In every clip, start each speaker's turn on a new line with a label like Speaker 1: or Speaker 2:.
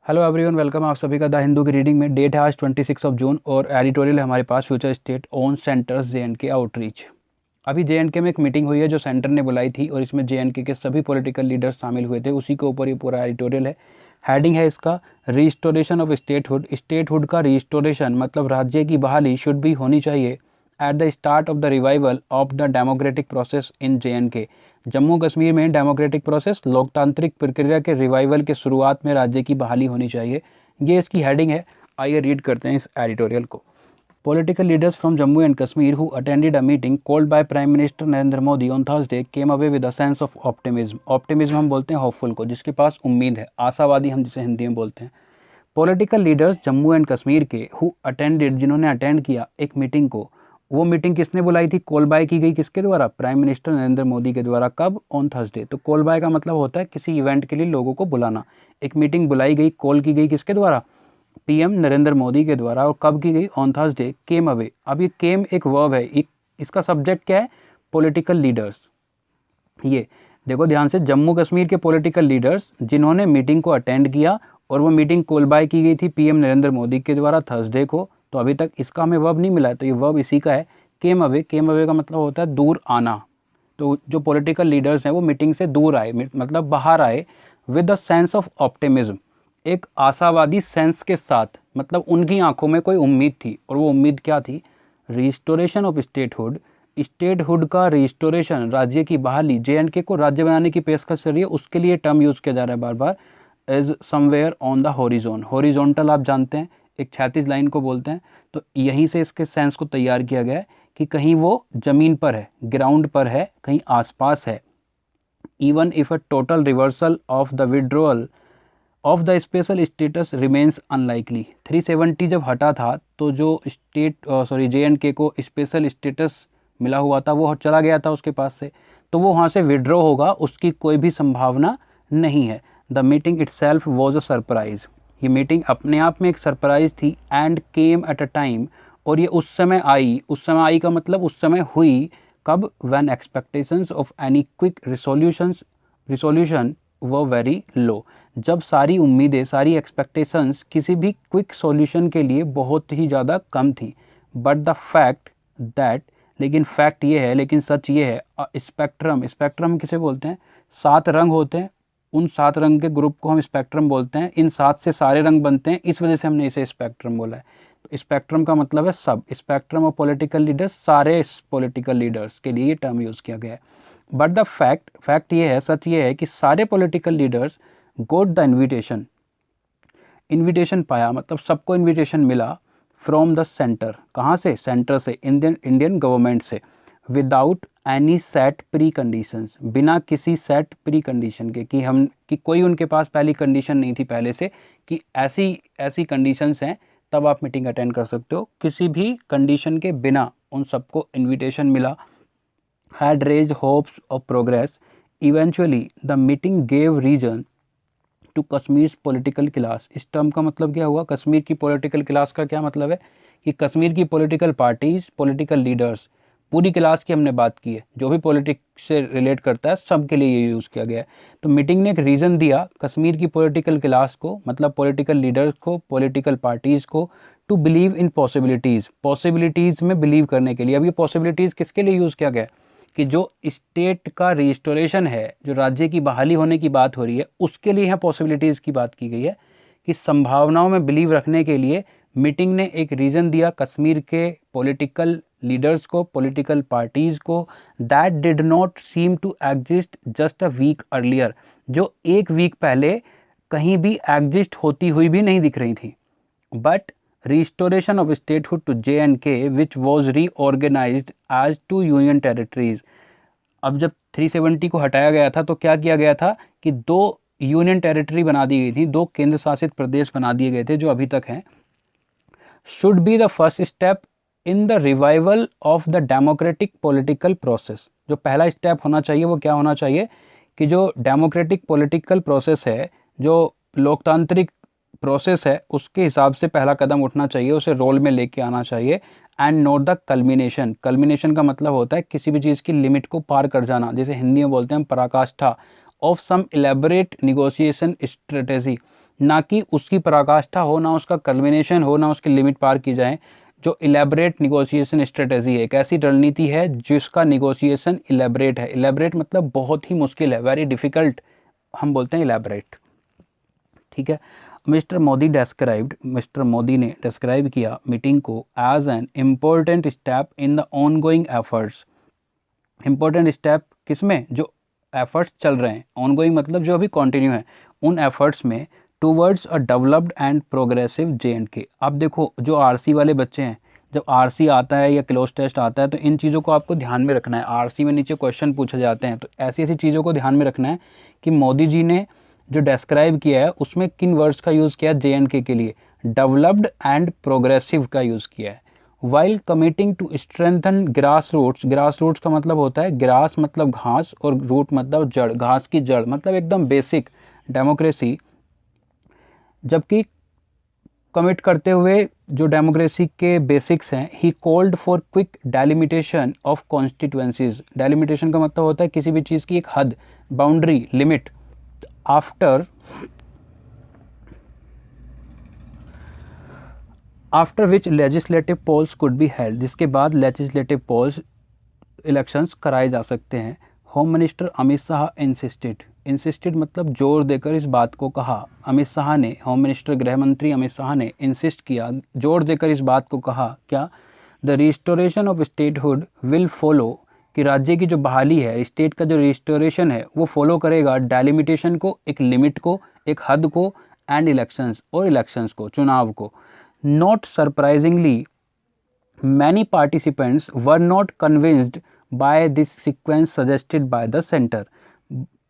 Speaker 1: Hello everyone, welcome आप सभी का द हिंदू की रीडिंग में। डेट है आज 26 ऑफ जून और एडिटोरियल है हमारे पास future state own centres J and K outreach. अभी जेएनके में एक मीटिंग हुई है जो सेंटर ने बुलाई थी और इसमें जेएनके के सभी पॉलिटिकल लीडर्स शामिल हुए थे। उसी के ऊपर ये पूरा एडिटोरियल है। हेडिंग है इसका रीस्टोरेशन ऑफ स्टेटहुड। स्टेटहुड का रीस्टोरेशन मतलब राज्य की बहाली शुड भी होनी चाहिए at the start of the revival of the democratic process in JNK. Jammu Kashmir में डेमोक्रेटिक प्रोसेस लोकतांत्रिक प्रक्रिया के रिवाइवल के शुरुआत में राज्य की बहाली होनी चाहिए। ये इसकी हेडिंग है। आइए रीड करते हैं इस एडिटोरियल को। Political leaders from Jammu and Kashmir who attended a meeting called by Prime Minister Narendra Modi on Thursday came away with a sense of optimism. Optimism हम बोलते हैं hopeful को, जिसके पास उम्मीद है, आशावादी हम जिसे हिंदी में बोलते हैं। Political leaders Jammu and Kashmir के who attended, जिन्होंने अटेंड किया एक मीटिंग को। वो मीटिंग किसने बुलाई थी? कॉल बाय की गई किसके द्वारा? प्राइम मिनिस्टर नरेंद्र मोदी के द्वारा। कब? On Thursday. तो कॉल बाय का मतलब होता है किसी इवेंट के लिए लोगों को बुलाना। एक मीटिंग बुलाई गई, कॉल की गई किसके द्वारा? पीएम नरेंद्र मोदी के द्वारा। और कब की गई? On Thursday. केम अवे, अब ये केम एक वर्ब है, इसका सब्जेक्ट क्या है? Political leaders. ये देखो ध्यान से, जम्मू कश्मीर के पॉलिटिकल लीडर्स जिन्होंने मीटिंग को अटेंड किया और वो मीटिंग कॉल बाय की गई थी पीएम नरेंद्र मोदी के द्वारा थर्सडे को। तो अभी तक इसका हमें वर्ब नहीं मिला है, तो ये वर्ब इसी का है, केम अवे। केम अवे का मतलब होता है दूर आना। तो जो पॉलिटिकल लीडर्स हैं वो मीटिंग से दूर आए, मतलब बाहर आए with the sense of optimism, एक आशावादी सेंस के साथ। मतलब उनकी आंखों में कोई उम्मीद थी, और वो उम्मीद क्या थी? Restoration of statehood. स्टेटहुड का रिस्टोरेशन, राज्य की बहाली, जेएनके को राज्य बनाने की पेशकश कर रही है, उसके लिए टर्म यूज़ किया जा रहा है बार बार, as somewhere on the horizon. Horizontal आप जानते हैं, एक 36 लाइन को बोलते हैं। तो यहीं से इसके सेंस को तैयार किया गया है कि कहीं वो ज़मीन पर है, ग्राउंड पर है, कहीं आसपास है। Even if a total reversal of the withdrawal of the special status remains unlikely. 370 जब हटा था तो जो जेएनके को स्पेशल स्टेटस मिला हुआ था वो चला गया था उसके पास से, तो वो वहाँ से विड्रॉ होगा, उसकी कोई भी संभावना नहीं है। The meeting itself was a surprise. ये मीटिंग अपने आप में एक सरप्राइज थी। And came at a time, और ये उस समय आई। उस समय आई का मतलब उस समय हुई कब? When expectations of any quick resolution वो वेरी लो। जब सारी उम्मीदें, सारी एक्सपेक्टेशंस किसी भी क्विक सॉल्यूशन के लिए बहुत ही ज़्यादा कम थी। बट द फैक्ट दैट, लेकिन फैक्ट ये है, लेकिन सच ये है, स्पेक्ट्रम। स्पेक्ट्रम किसे बोलते हैं? 7 रंग होते हैं, उन 7 रंग के ग्रुप को हम स्पेक्ट्रम बोलते हैं। इन 7 से सारे रंग बनते हैं, इस वजह से हमने इसे स्पेक्ट्रम बोला है। तो स्पेक्ट्रम का मतलब है सब। स्पेक्ट्रम ऑफ पॉलिटिकल लीडर्स, सारे पॉलिटिकल लीडर्स के लिए ये टर्म यूज़ किया गया है। बट द फैक्ट ये है, सच ये है कि सारे political leaders goat the invitation पाया, मतलब सबको इन्विटेशन मिला फ्रॉम द सेंटर। कहाँ से? सेंटर से, इंडियन गवर्नमेंट से। Without any set pre conditions, बिना किसी सेट प्री कंडीशन के, कि कोई उनके पास पहली कंडीशन नहीं थी पहले से कि ऐसी कंडीशंस हैं तब आप मीटिंग अटेंड कर सकते हो। किसी भी कंडीशन के बिना उन सबको इन्विटेशन मिला। had raised hopes of progress. Eventually, the meeting gave reason to Kashmir's political class. इस टर्म का मतलब क्या हुआ? कश्मीर की पॉलिटिकल क्लास का क्या मतलब है? कि कश्मीर की पॉलिटिकल पार्टीज, पॉलिटिकल लीडर्स, पूरी क्लास की हमने बात की है, जो भी पॉलिटिक्स से रिलेट करता है सब के लिए ये यूज़ किया गया है। तो मीटिंग ने एक रीज़न दिया कश्मीर की पॉलिटिकल क्लास को, मतलब पॉलिटिकल लीडर्स को, पॉलिटिकल पार्टीज़ को, टू बिलीव इन पॉसिबिलिटीज़ में बिलीव करने के लिए। अब ये पॉसिबिलिटीज़ किसके लिए यूज़ किया गया? कि जो स्टेट का रिस्टोरेशन है, जो राज्य की बहाली होने की बात हो रही है, उसके लिए यहाँ पॉसिबिलिटीज़ की बात की गई है, कि संभावनाओं में बिलीव रखने के लिए मीटिंग ने एक रीज़न दिया कश्मीर के पॉलिटिकल लीडर्स को, पॉलिटिकल पार्टीज़ को, that did not seem to exist just a week earlier, जो एक वीक पहले कहीं भी एग्जिस्ट होती हुई भी नहीं दिख रही थी। But restoration of statehood to J&K which was reorganized as 2 union territories। अब जब 370 को हटाया गया था तो क्या किया गया था कि 2 यूनियन टेरिटरी बना दी गई थी, 2 केंद्र शासित प्रदेश बना दिए गए थे जो अभी तक हैं। Should be the first step in the revival of the democratic political process. जो पहला स्टेप होना चाहिए वो क्या होना चाहिए? कि जो डेमोक्रेटिक पॉलिटिकल प्रोसेस है, जो लोकतांत्रिक प्रोसेस है, उसके हिसाब से पहला कदम उठना चाहिए, उसे रोल में लेके आना चाहिए। And note the culmination. Culmination का मतलब होता है किसी भी चीज़ की लिमिट को पार कर जाना, जैसे हिंदी में बोलते हैं पराकाष्ठा, of some elaborate negotiation strategy. ना कि उसकी पराकाष्ठा हो, ना उसका कल्मिनेशन हो, ना उसकी लिमिट पार की जाए। जो इलेबरेट निगोशिएशन स्ट्रेटेजी है, एक ऐसी रणनीति है जिसका निगोशिएशन इलेबरेट है। इलेबरेट मतलब बहुत ही मुश्किल है, वेरी डिफ़िकल्ट, हम बोलते हैं इलेबरेट, ठीक है। मिस्टर मोदी ने डिस्क्राइब किया मीटिंग को as an important step in the ongoing efforts. Important step किसमें? जो एफर्ट्स चल रहे हैं, ऑन गोइंग मतलब जो अभी कंटिन्यू है, उन एफर्ट्स में towards a developed and progressive JNK। अब देखो जो आरसी वाले बच्चे हैं, जब आरसी आता है या क्लोज टेस्ट आता है तो इन चीज़ों को आपको ध्यान में रखना है। आरसी में नीचे क्वेश्चन पूछे जाते हैं, तो ऐसी ऐसी चीज़ों को ध्यान में रखना है कि मोदी जी ने जो डिस्क्राइब किया है उसमें किन वर्ड्स का यूज़ किया है JNK के लिए। डेवलप्ड एंड प्रोग्रेसिव का यूज़ किया है। While committing to strengthen grass roots, grass roots का मतलब होता है, ग्रास मतलब घास और रूट मतलब जड़, घास की जड़ मतलब एकदम बेसिक डेमोक्रेसी। जबकि कमिट करते हुए जो डेमोक्रेसी के बेसिक्स हैं, he called for quick delimitation of constituencies. Delimitation का मतलब होता है किसी भी चीज़ की एक हद, boundary, limit. After which legislative polls could be held, जिसके बाद लेजिस्लेटिव पोल्स इलेक्शंस कराए जा सकते हैं। Home minister Amit Shah insisted मतलब जोर देकर इस बात को कहा। अमित शाह ने, होम मिनिस्टर गृह मंत्री अमित शाह ने इंसिस्ट किया, जोर देकर इस बात को कहा, क्या? The restoration of statehood will follow, कि राज्य की जो बहाली है, स्टेट का जो रिस्टोरेशन है वो फॉलो करेगा डेलिमिटेशन को, एक लिमिट को, एक हद को, एंड इलेक्शंस, और इलेक्शंस को, चुनाव को। Not surprisingly many participants were not convinced by this sequence suggested by the center।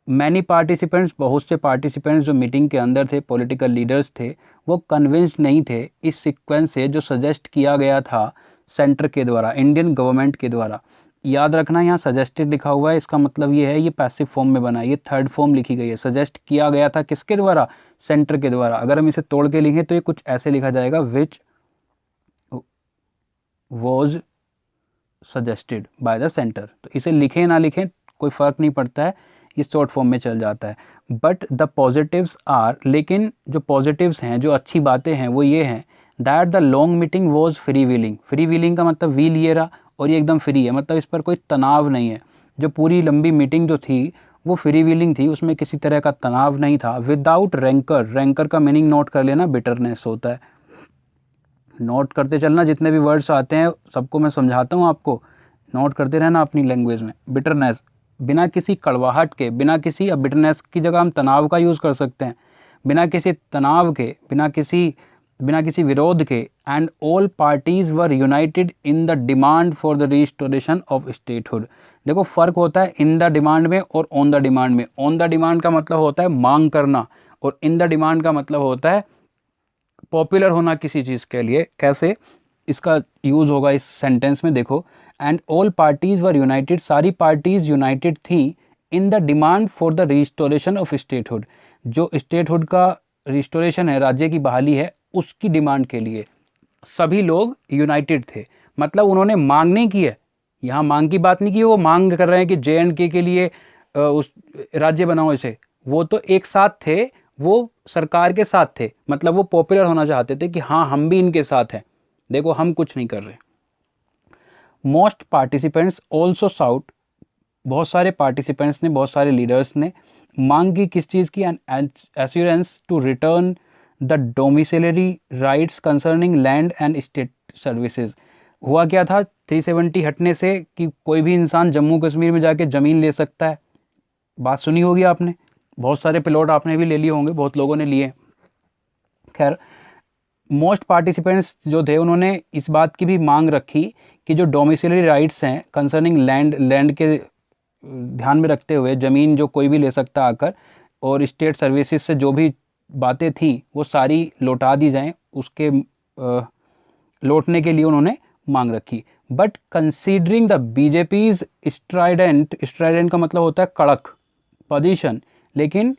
Speaker 1: Many participants, बहुत से पार्टिसिपेंट्स जो मीटिंग के अंदर थे, पॉलिटिकल लीडर्स थे, वो कन्विंस्ड नहीं थे इस सीक्वेंस से जो सजेस्ट किया गया था सेंटर के द्वारा, इंडियन गवर्नमेंट के द्वारा। याद रखना यहाँ सजेस्टेड लिखा हुआ है, इसका मतलब ये है ये पैसिव फॉर्म में बना है, ये थर्ड फॉर्म लिखी गई है। सजेस्ट किया गया था किसके द्वारा? सेंटर के द्वारा। अगर हम इसे तोड़ के लिखें तो ये कुछ ऐसे लिखा जाएगा, which was suggested by the centre. तो इसे लिखें ना लिखें कोई फ़र्क नहीं पड़ता है, ये शॉर्ट फॉर्म में चल जाता है। बट द पॉजिटिव्स आर, लेकिन जो पॉजिटिव्स हैं, जो अच्छी बातें हैं वो ये हैं, that the long meeting was free wheeling. Free wheeling का मतलब व्हील ये रहा, और ये एकदम फ्री है, मतलब इस पर कोई तनाव नहीं है। जो पूरी लंबी मीटिंग जो थी वो फ्री व्हीलिंग थी, उसमें किसी तरह का तनाव नहीं था। विदाउट रैंकर, रैंकर का मीनिंग नोट कर लेना, बिटरनेस होता है। नोट करते चलना, जितने भी वर्ड्स आते हैं सबको मैं समझाता हूँ आपको, नोट करते रहना अपनी लैंग्वेज में। बिटरनेस, बिना किसी कड़वाहट के, बिना किसी, अब बिटरनेस की जगह हम तनाव का यूज़ कर सकते हैं, बिना किसी तनाव के, बिना किसी विरोध के। And all parties were United in the demand for the restoration of statehood. देखो फ़र्क होता है इन द डिमांड में और ऑन द डिमांड में। ऑन द डिमांड का मतलब होता है मांग करना, और इन द डिमांड का मतलब होता है पॉपुलर होना किसी चीज़ के लिए। कैसे इसका यूज़ होगा इस सेंटेंस में, देखो। And all parties were United, सारी पार्टीज़ यूनाइटेड थी in the demand for the restoration of statehood. जो स्टेटहुड का रिस्टोरेशन है, राज्य की बहाली है, उसकी डिमांड के लिए सभी लोग यूनाइटेड थे। मतलब उन्होंने मांग नहीं की है, यहाँ मांग की बात नहीं की, वो मांग कर रहे हैं कि JNK के लिए उस राज्य बनाओ इसे। वो तो एक साथ थे, वो सरकार के साथ थे, मतलब वो पॉपुलर होना चाहते थे कि हाँ हम भी इनके साथ हैं, देखो हम कुछ नहीं कर रहे। मोस्ट पार्टिसिपेंट्स ऑल्सो साउट, बहुत सारे पार्टिसिपेंट्स ने, बहुत सारे लीडर्स ने मांग की किस चीज़ की? An assurance to return the domiciliary rights concerning land and state services. हुआ क्या था 370 हटने से कि कोई भी इंसान जम्मू कश्मीर में जाके ज़मीन ले सकता है, बात सुनी होगी आपने, बहुत सारे प्लॉट आपने भी ले लिए होंगे, बहुत लोगों ने लिए। खैर, मोस्ट पार्टिसिपेंट्स जो थे उन्होंने इस बात की भी मांग रखी कि जो डोमिसिलरी राइट्स हैं कंसर्निंग लैंड के ध्यान में रखते हुए, ज़मीन जो कोई भी ले सकता आकर, और स्टेट सर्विसेज से जो भी बातें थी वो सारी लौटा दी जाएं, उसके लौटने के लिए उन्होंने मांग रखी। बट कंसीडरिंग द बीजेपीज स्ट्राइडेंट का मतलब होता है कड़क पोजीशन, लेकिन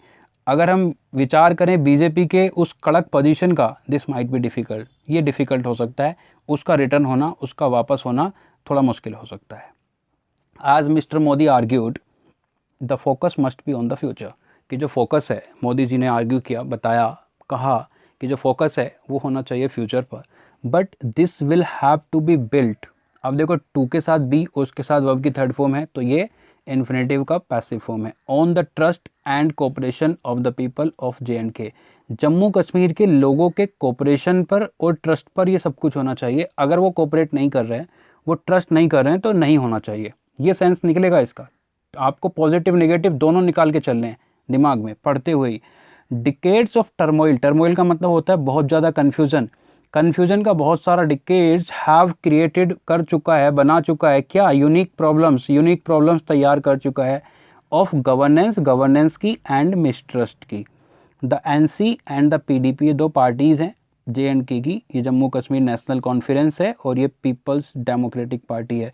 Speaker 1: अगर हम विचार करें बीजेपी के उस कड़क पोजीशन का, दिस माइट बी डिफ़िकल्ट, ये डिफ़िकल्ट हो सकता है, उसका रिटर्न होना, उसका वापस होना थोड़ा मुश्किल हो सकता है। आज mister Modi argued the focus must be on the future, कि जो फोकस है, मोदी जी ने आर्ग्यू किया, बताया, कहा कि जो फोकस है वो होना चाहिए फ्यूचर पर, but this will have to be built. अब देखो टू के साथ बी, उसके साथ वर्ब की थर्ड फॉर्म है, तो ये इन्फिनेटिव का पैसिव फॉर्म है। On the trust and cooperation of the people of JNK, Jammu Kashmir के लोगों के कोऑपरेशन पर और ट्रस्ट पर ये सब कुछ होना चाहिए। अगर वो कोऑपरेट नहीं कर रहे हैं, वो ट्रस्ट नहीं कर रहे हैं, तो नहीं होना चाहिए। ये सेंस निकलेगा इसका। तो आपको पॉजिटिव नेगेटिव दोनों निकाल के चलने हैं दिमाग में पढ़ते हुए ही। डिकेड्स ऑफ टर्मोइल, टर्मोइल का मतलब होता है बहुत ज़्यादा कन्फ्यूज़न, कन्फ्यूजन का बहुत सारा डिकेड्स हैव क्रिएटेड कर चुका है, बना चुका है क्या, यूनिक प्रॉब्लम्स तैयार कर चुका है ऑफ गवर्नेंस की एंड मिसट्रस्ट की। The NC and the PDP, ये दो पार्टीज़ हैं JNK की, ये जम्मू कश्मीर नेशनल कॉन्फ्रेंस है और ये पीपल्स डेमोक्रेटिक पार्टी है।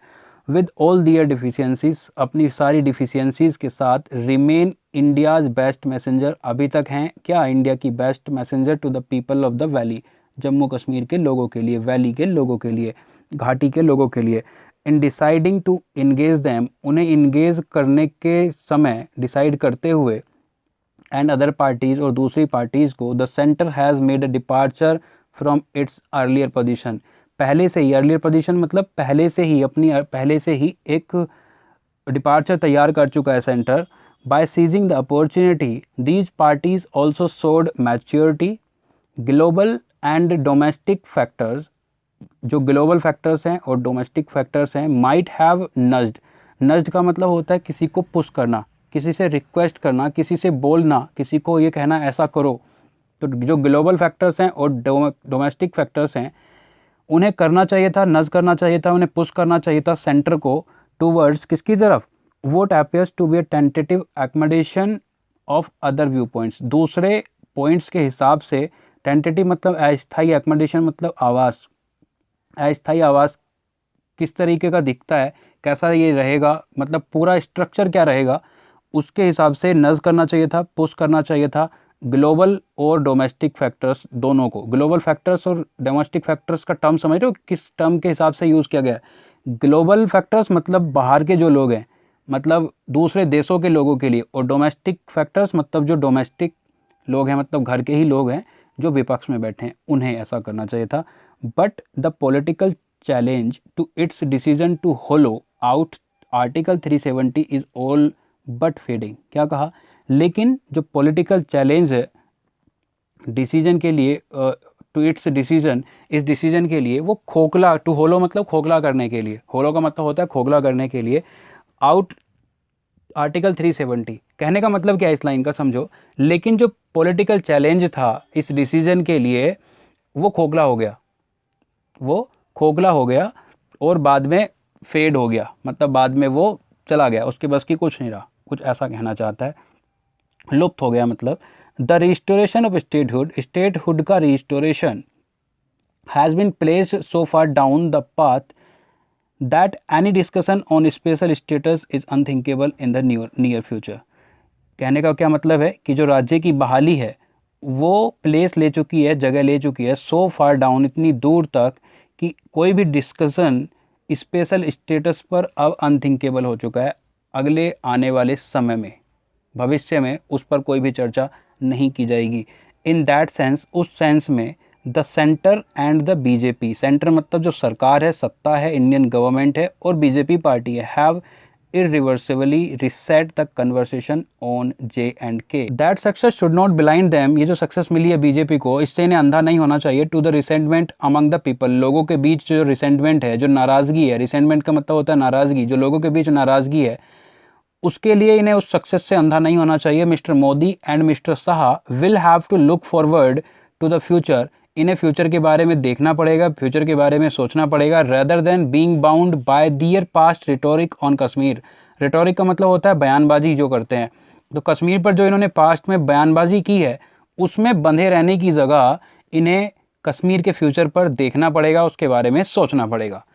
Speaker 1: विद ऑल दियर डिफिशियंसीज, अपनी सारी डिफिशियंसीज के साथ, रिमेन इंडियाज़ बेस्ट मैसेंजर, अभी तक हैं क्या, इंडिया की best messenger to the people of the valley, Jammu Kashmir के लोगों के लिए, वैली के लोगों के लिए, घाटी के लोगों के लिए। In deciding to engage them, उन्हें इंगेज करने के समय, डिसाइड करते हुए, एंड अदर पार्टीज़, और दूसरी पार्टीज़ को, the centre has made a departure from its earlier position, पहले से ही, अर्लियर पोजीशन मतलब पहले से ही, अपनी पहले से ही एक डिपार्चर तैयार कर चुका है centre. By seizing the opportunity these parties also showed maturity, global and domestic factors, जो ग्लोबल फैक्टर्स हैं और डोमेस्टिक फैक्टर्स हैं, माइट हैव नज्ड का मतलब होता है किसी को पुश करना, किसी से रिक्वेस्ट करना, किसी से बोलना, किसी को ये कहना ऐसा करो। तो जो ग्लोबल फैक्टर्स हैं और डोमेस्टिक फैक्टर्स हैं, उन्हें करना चाहिए था, नज़ करना चाहिए था, उन्हें पुश करना चाहिए था सेंटर को टूवर्ड्स किसकी तरफ, vote appears to be a tentative accommodation of other view points, दूसरे पॉइंट्स के हिसाब से। टेंटेटिव मतलब अस्थायी, एकोमोडेशन मतलब आवास, अस्थायी आवास किस तरीके का दिखता है, कैसा ये रहेगा, मतलब पूरा स्ट्रक्चर क्या रहेगा, उसके हिसाब से नज़ करना चाहिए था, पुश करना चाहिए था ग्लोबल और डोमेस्टिक फैक्टर्स दोनों को। ग्लोबल फैक्टर्स और डोमेस्टिक फैक्टर्स का टर्म समझ रहे हो किस टर्म के हिसाब से यूज़ किया गया है। ग्लोबल फैक्टर्स मतलब बाहर के जो लोग हैं, मतलब दूसरे देशों के लोगों के लिए, और डोमेस्टिक फैक्टर्स मतलब जो डोमेस्टिक लोग हैं, मतलब घर के ही लोग हैं जो विपक्ष में बैठे हैं, उन्हें ऐसा करना चाहिए था। But the political challenge to its decision to hollow out article 370 is all but fading. क्या कहा, लेकिन जो पॉलिटिकल चैलेंज है डिसीजन के लिए, टू इट्स डिसीजन, इस डिसीजन के लिए, वो खोखला, टू होलो मतलब खोखला करने के लिए, होलो का मतलब होता है खोखला करने के लिए, आउट आर्टिकल 370, कहने का मतलब क्या है इस लाइन का समझो। लेकिन जो पॉलिटिकल चैलेंज था इस डिसीजन के लिए, वो खोखला हो गया, वो खोखला हो गया और बाद में फेड हो गया, मतलब बाद में वो चला गया, उसके बस की कुछ नहीं रहा, कुछ ऐसा कहना चाहता है, लुप्त हो गया मतलब। The restoration of statehood, statehood का restoration has been placed so far down the path that any discussion on special status is unthinkable in the near future. कहने का क्या मतलब है कि जो राज्य की बहाली है वो प्लेस ले चुकी है, जगह ले चुकी है, सो फार डाउन, इतनी दूर तक कि कोई भी डिस्कशन स्पेशल स्टेटस पर अब अनथिंकेबल हो चुका है। अगले आने वाले समय में, भविष्य में उस पर कोई भी चर्चा नहीं की जाएगी। इन दैट सेंस, उस सेंस में, the centre and the BJP, centre मतलब जो सरकार है, सत्ता है, इंडियन गवर्नमेंट है, और बीजेपी पार्टी है, have irreversibly reset the conversation on J&K. That success should not blind them, ये जो सक्सेस मिली है बीजेपी को, इससे इन्हें अंधा नहीं होना चाहिए, to the resentment among the people, लोगों के बीच जो रिसेंटमेंट है, जो नाराज़गी है, रिसेंटमेंट का मतलब होता है नाराज़गी, जो लोगों के बीच नाराज़गी है, उसके लिए इन्हें उस सक्सेस से अंधा नहीं होना चाहिए। Mister Modi and mister Shah will have to look forward to the future, इन्हें फ्यूचर के बारे में देखना पड़ेगा, फ्यूचर के बारे में सोचना पड़ेगा, rather than being bound by their past rhetoric on Kashmir. Rhetoric का मतलब होता है बयानबाजी जो करते हैं, तो कश्मीर पर जो इन्होंने पास्ट में बयानबाजी की है उसमें बंधे रहने की जगह इन्हें कश्मीर के फ्यूचर पर देखना पड़ेगा, उसके बारे में सोचना पड़ेगा।